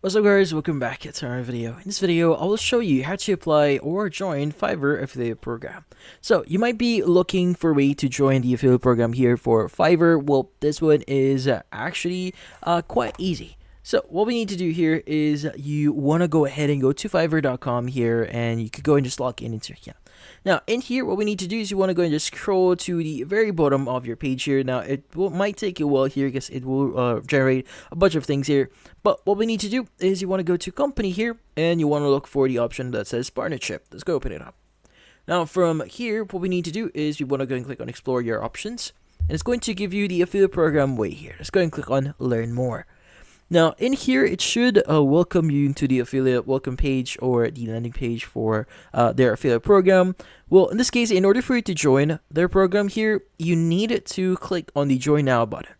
What's up guys, welcome back to our video. In this video, I will show you how to apply or join Fiverr affiliate program. So you might be looking for a way to join the affiliate program here for Fiverr. Well, this one is actually quite easy. So what we need to do here is you want to go ahead and go to fiverr.com here, and you could go and just log in into your account. Now in here, what we need to do is you want to go and just scroll to the very bottom of your page here. Now might take you a while here because it will generate a bunch of things here. But what we need to do is you want to go to company here, and you want to look for the option that says partnership. Let's go open it up. Now from here, what we need to do is you want to go and click on explore your options, and it's going to give you the affiliate program way here. Let's go and click on learn more. Now in here, it should welcome you to the affiliate welcome page or the landing page for their affiliate program. Well, in this case, in order for you to join their program here, you need to click on the join now button.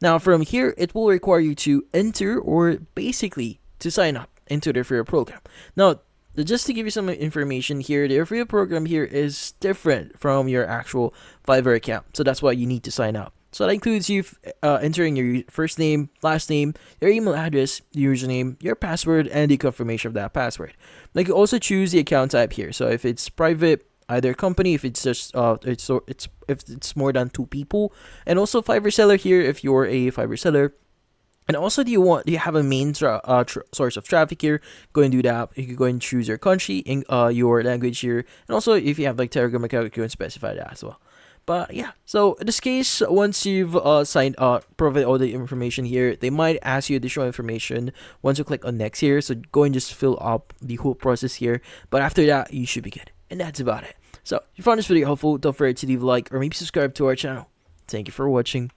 Now from here, it will require you to enter or basically to sign up into the affiliate program. Now, just to give you some information here, the affiliate program here is different from your actual Fiverr account. So that's why you need to sign up. So that includes you entering your first name, last name, your email address, your username, your password, and the confirmation of that password. Now you can also choose the account type here. So if it's private, either company, if it's just if it's more than 2 people, and also Fiverr seller here if you're a Fiverr seller. And also, do you have a main source of traffic here? Go and do that. You can go and choose your country and your language here, and also if you have like Telegram account, you can specify that as well. But yeah, so in this case, once you've provided all the information here, they might ask you additional information once you click on next here. So go and just fill up the whole process here. But after that, you should be good. And that's about it. So if you found this video helpful, don't forget to leave a like or maybe subscribe to our channel. Thank you for watching.